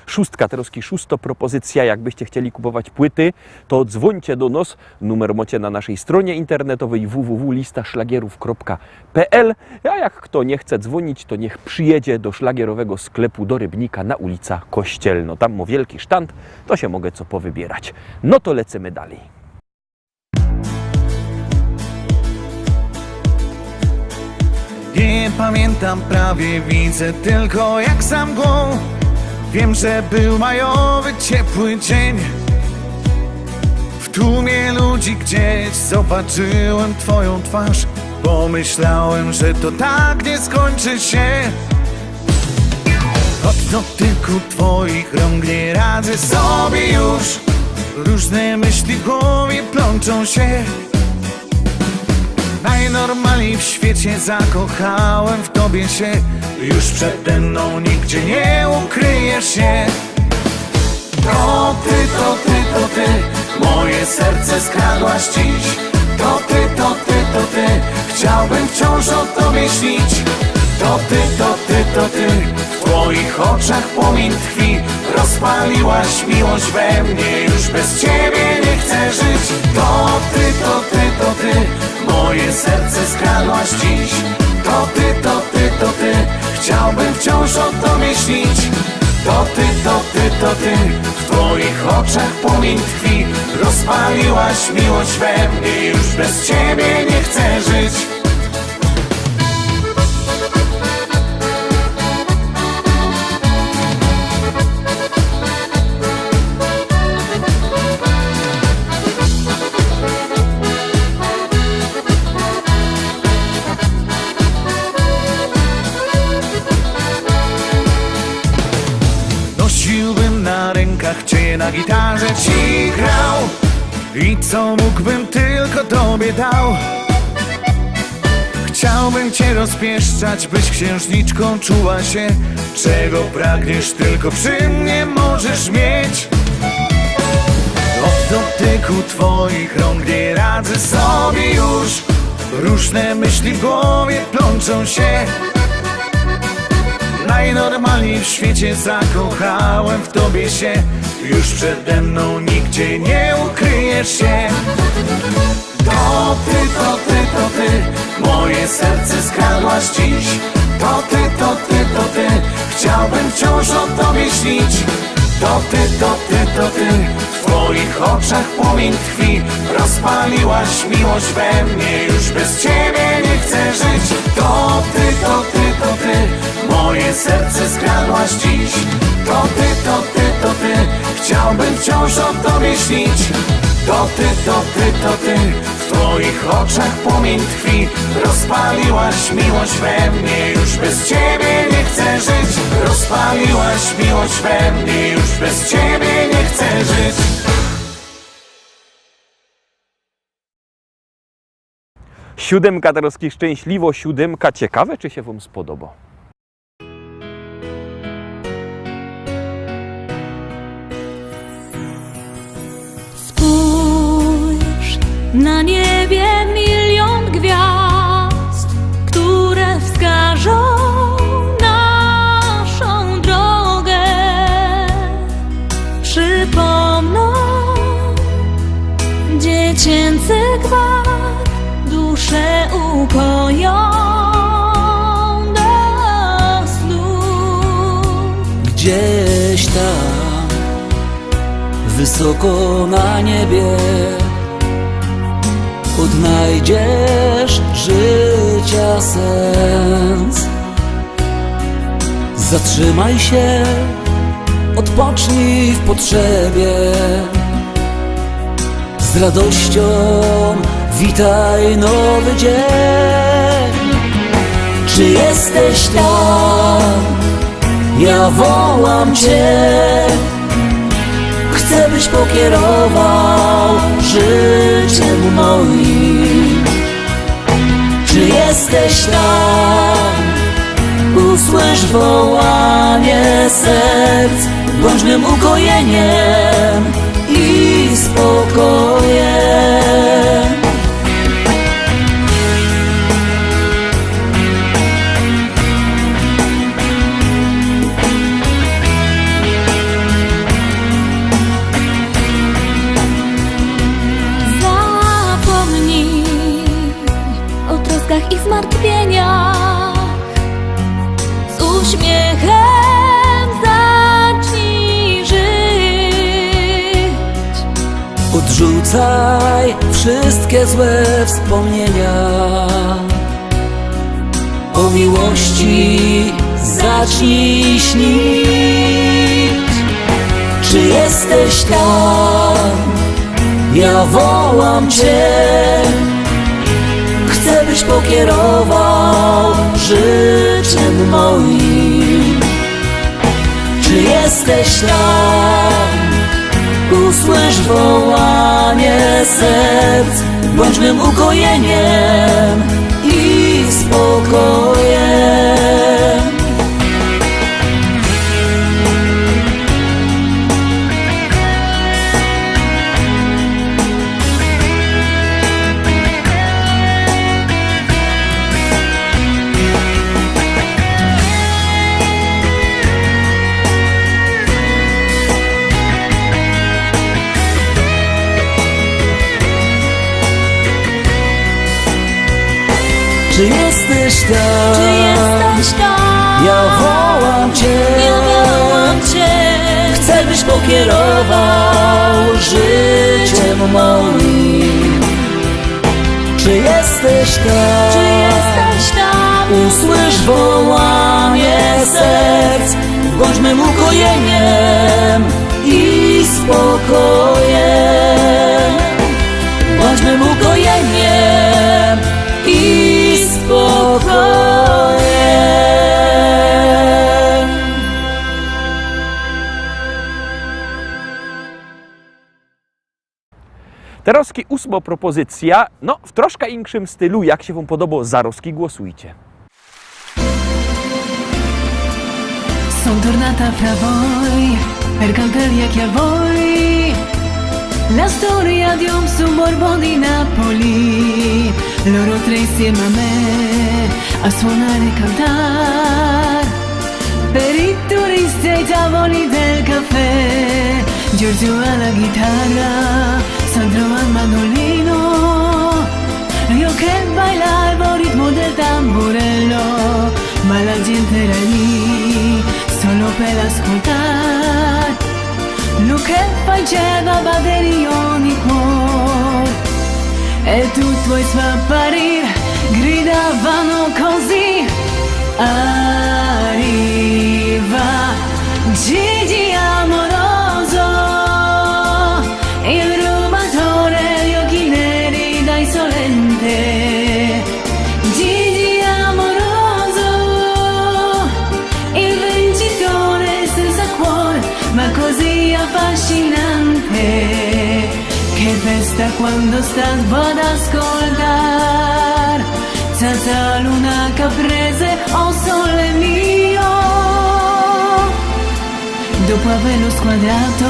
Szóstka, troski szósto propozycja, jakbyście chcieli kupować płyty, to dzwońcie do nas, numer macie na naszej stronie internetowej www.listaszlagierów.pl, a jak kto nie chce dzwonić, to niech przyjedzie do szlagierowego sklepu do Rybnika na ulica Kościelno. Tam ma wielki sztand, to się mogę co powybierać. No to lecimy dalej. Nie pamiętam prawie, widzę tylko jak za mgłą. Wiem, że był majowy, ciepły dzień. W tłumie ludzi gdzieś zobaczyłem twoją twarz. Pomyślałem, że to tak nie skończy się. Od dotyku twoich rąk nie radzę sobie już. Różne myśli w głowie plączą się. Najnormalniej w świecie zakochałem w tobie się. Już przede mną nigdzie nie ukryjesz się. To ty, to ty, to ty, moje serce skradłaś dziś. To ty, to ty, to ty, chciałbym wciąż o tobie śnić. To ty, to ty, to ty, w twoich oczach płomień tkwi. Rozpaliłaś miłość we mnie, już bez ciebie nie chcę żyć. To ty, to ty, to ty, moje serce skradłaś dziś. To ty, to ty, to ty, chciałbym wciąż o tobie śnić. To ty, to ty, to ty, w twoich oczach płomień tkwi. Rozpaliłaś miłość we mnie, już bez ciebie nie chcę żyć. Nosiłbym na rękach cię, na gitarze ci grał i co mógłbym tylko tobie dał. Chciałbym cię rozpieszczać, byś księżniczką czuła się. Czego pragniesz, tylko przy mnie możesz mieć. Od dotyku twoich rąk nie radzę sobie już. Różne myśli w głowie plączą się. Najnormalniej w świecie zakochałem w tobie się. Już przede mną nigdzie nie ukryjesz się. To ty, to ty, to ty, moje serce skradłaś dziś. To ty, to ty, to ty, chciałbym wciąż o tobie śnić. To ty, to ty, to ty, w twoich oczach płomień tkwi. Rozpaliłaś miłość we mnie, już bez ciebie nie chcę żyć. To ty, to ty, to ty, moje serce skradłaś dziś. To ty, to ty, to ty, chciałbym wciąż o tobie śnić. To ty, to ty, to ty, w twoich oczach płomień tkwi. Rozpaliłaś miłość we mnie, już bez ciebie nie chcę żyć. Rozpaliłaś miłość we mnie, już bez ciebie nie chcę żyć. Siódemka, troski szczęśliwo, siódemka. Ciekawe, czy się wam spodoba. Na niebie milion gwiazd, które wskażą naszą drogę. Przypomną dziecięcy gwar, duszę ukoją do snu. Gdzieś tam, wysoko na niebie, odnajdziesz życia sens. Zatrzymaj się, odpocznij w potrzebie. Z radością witaj nowy dzień. Czy jesteś tam? Ja wołam cię. Chcę, byś pokierował życiem moim. Czy jesteś tam? Usłysz wołanie serc, bądź mym ukojeniem i spokojem. Rzucaj wszystkie złe wspomnienia. O miłości zacznij śnić. Czy jesteś tam? Ja wołam Cię. Chcę, byś pokierował życzem moim. Czy jesteś tam? Usłysz wołanie serc. Bądź mym ukojeniem i spokojem. Czy jesteś tam? Czy jesteś tam? Ja wołam Cię. Ja wołam Cię. Chcę, byś pokierował życiem moim. Czy jesteś tam? Czy jesteś tam? Usłysz wołanie serc. Bądź mym ukojeniem i spokojem. Bądź mym ukojeniem i spokojem. Teraz 8 propozycja, no w troszkę inkszym stylu, jak się wam podoba, zaroski głosujcie. Son tornata fra voi per cantarvi a voi la storia di un sobborgo di Napoli. Loro tre insieme a me a suonare e cantar per i turisti ai tavoli del caffè. Giorgio alla chitarra, Sandro al mandolino, io che bailavo al ritmo del tamburello, ma la gente era lì solo per ascoltar. Lo che faceva batteria ogni cuore e tutto è spapparire, gridavano così. Arriva Gigi amoroso, il rubatore di occhi neri da insolente. Gigi amoroso, il vincitore senza cuore, ma così affascinante. Che festa quando stavo ad ascoltar, senza luna caprese, oh sole mio. Dopo averlo squadrato,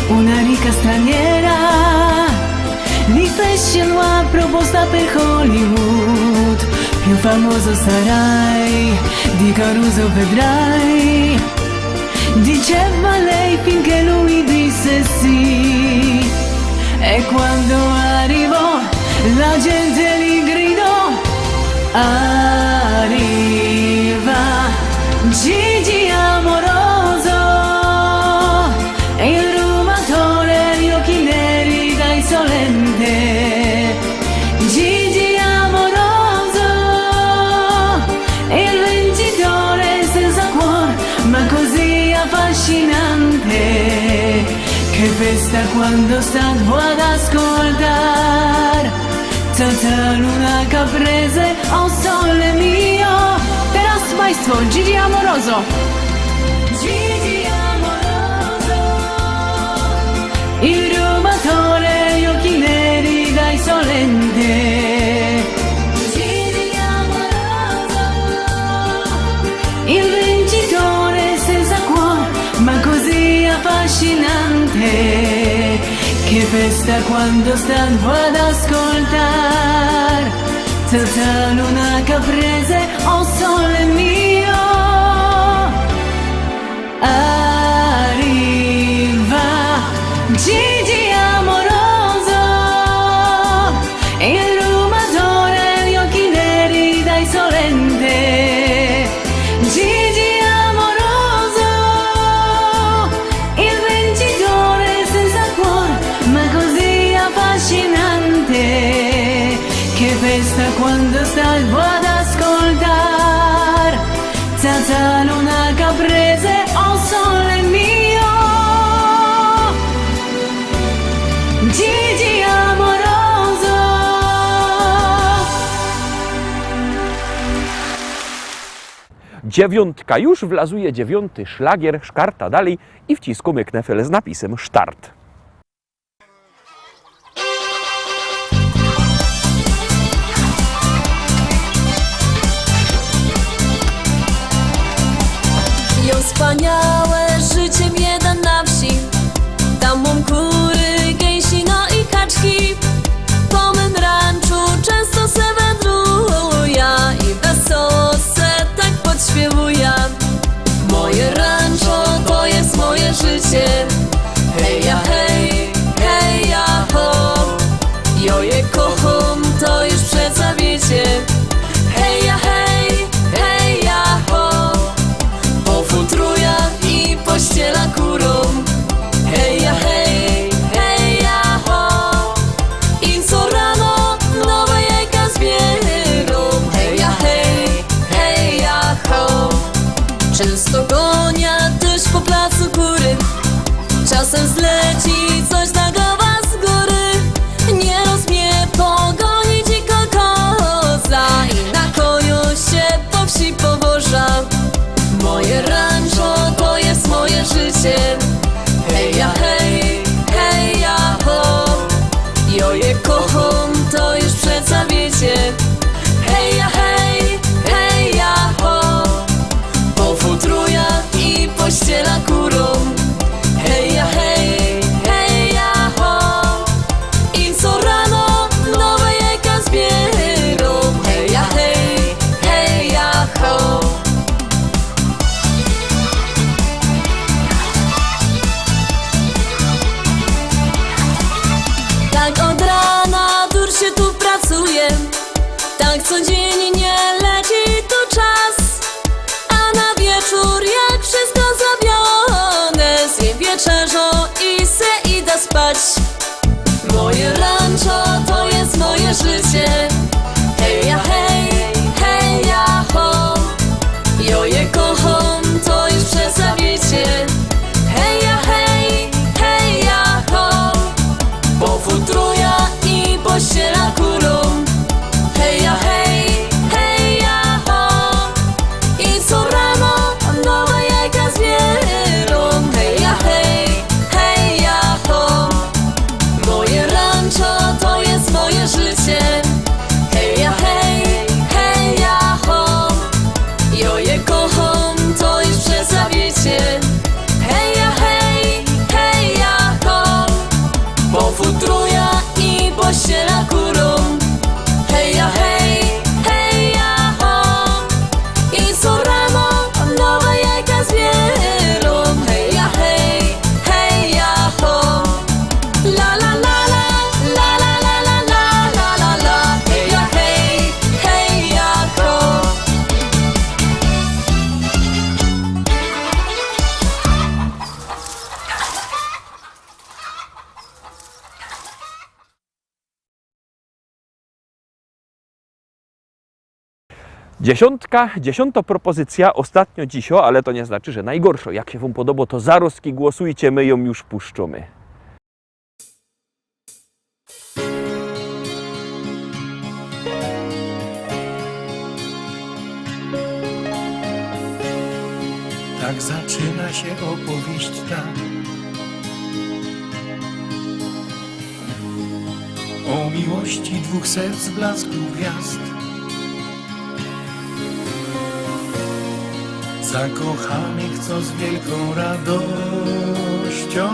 una ricca straniera gli fece una proposta per Hollywood. Più famoso sarai, di Caruso vedrai, diceva lei finché lui disse sì. E quando arrivò la gente gli gridò: arriva Gigi amoroso, il rubatore di occhi neri da insolente. Gigi amoroso, il vincitore senza cuore, ma così affascinante. Che festa quando stavo ad ascoltar, tanta luna caprese, oh sole mio. Teraz państwo, Gigi amoroso. Gigi amoroso, il rubatore di occhi neri da insolente. Gigi amoroso, il vincitore senza cuore, ma così affascinante. Che festa quando stavo ad ascoltar, tanta luna caprese, oh sole mio. Arriva Gigi amoroso, il rubatore di occhi neri da insolente. Gigi amoroso, il vincitore senza cuore, ma così fiesta cuando estás voy a ascoltar senza luna caprese o sole mio Gigi amoroso. Dziewiątka już wlazuje 9. szlagier, szkarta dalej i wciskamy knefel z napisem start. Jo wspaniałe życie mnie da na wsi. Tam mam kury, gęsi, no i kaczki. Po mym ranczu często se wędruję i wesoło se tak podśpiewuję. Moje rancho to jest moje życie. Hej ja hej, hej ja ho. Jo je kocham, to już przeca wiecie. Hej ja hej, hej ja ho. Po futrujach i pościela kurą. Hej ja hej, hej ja ho. I co rano nowe jajka zbierą. Hej ja hej, hej ja ho. Często gonia też po placu kury. Czasem zleci coś na głowa z góry. Nieraz mnie pogoni dzika koza i na koniu się po wsi powoża. Moje rancho to jest moje życie. Hej ja hej, hej ja ho. Jo je kocham, to już przeca wiecie. Hej ja hej, hej ja ho. Po futrujach i pościela kurą. Hej ja hej, hej ja ho. I co rano nowe jajka zbierą. Hej ja hej, hej ja ho. Tak od rana dur się tu pracuje. Tak codziennie leci tu czas. A na wieczór jak wszystko zrobione, zjem wieczerzą i se idę spać. Moje rancho to jest moje życie. Hej ja hej, hej ja ho. Jo je kocham, to już przeca wiecie. Hej ja hej, hej ja ho. Po futruja i pościela kurą. Hej ja hej, hej ja ho. I co rano nowe jajka zbierą. Hej ja hej, hej ja ho. Moje rancho to jest moje życie. Hej ja hej, hej ja ho. Jo je kocham, to już przeca wiecie. Hej ja hej, hej ja ho. Po futruja i pościela kurą. Hej ja hej, hej ja ho. I co rano nowe jajka zbierą. Hej ja hej, hej ja ho. La la la la, la la la la la la la la. Hej ja hej, hej ja ho. Dziesiąta propozycja, ostatnio dzisio, ale to nie znaczy, że najgorsza. Jak się wam podoba, to zaroski głosujcie, my ją już puszczamy. Tak zaczyna się opowieść ta o miłości dwóch serc w blasku gwiazd. Zakochanych, co z wielką radością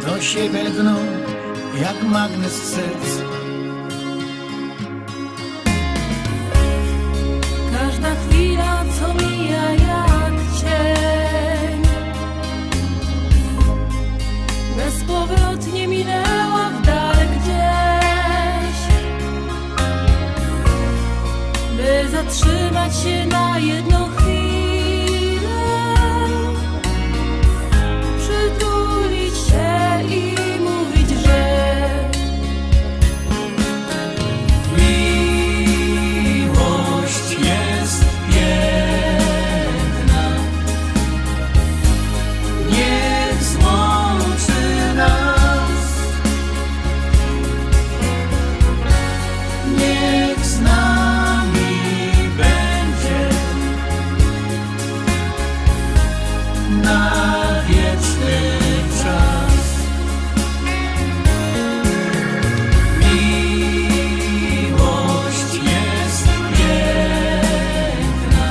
do siebie lgną jak magnes serc. Każda chwila, co mija jak cień, bezpowrotnie minęła w dal gdzieś. By zatrzymać się na jedną chwilę, przytulić się i mówić, że na wieczny czas. Miłość jest piękna,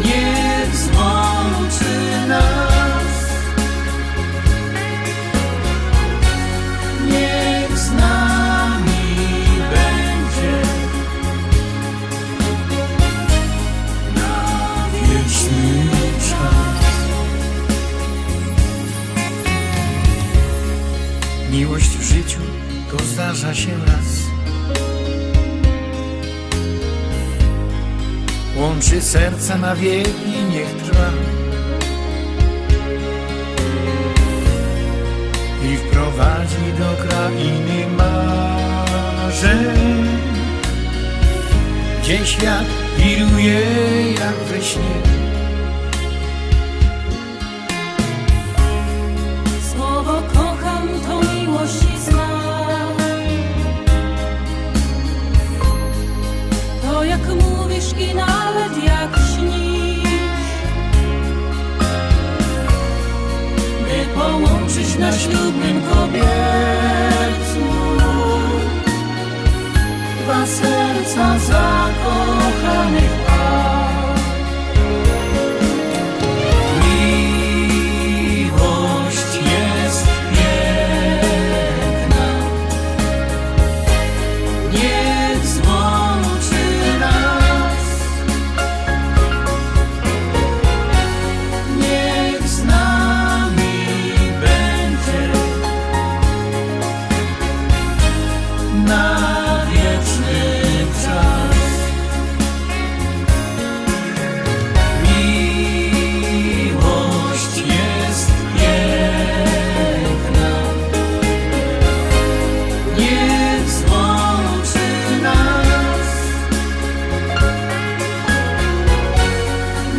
niech złączy nas, niech z nami będzie na wieczny czas. Miłość w życiu to zdarza się raz. Łączy serca na wieki, niech trwa i wprowadzi do krainy marzeń, gdzie świat wiruje jak we śnie. Słowo kocham to miłości znak. To jak mówisz i nawet jak śnisz, by połączyć na ślubnym kobiercu dwa serca zakochanych par. Miłość jest piękna, niech złączy nas, niech z nami będzie na wieczny czas. Miłość jest piękna, niech złączy nas,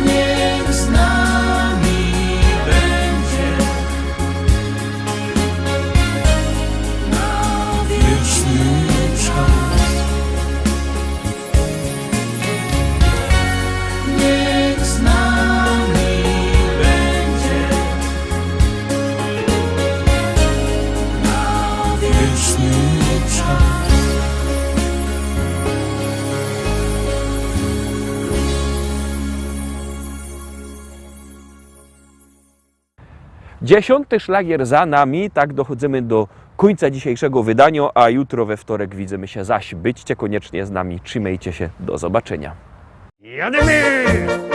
niech z nami będzie na wieczny czas. Niech z nami będzie na wieczny czas. Dziesiąty szlagier za nami, tak dochodzimy do końca dzisiejszego wydania, a jutro we wtorek widzimy się zaś. Byćcie koniecznie z nami, trzymajcie się, do zobaczenia. Jadymy!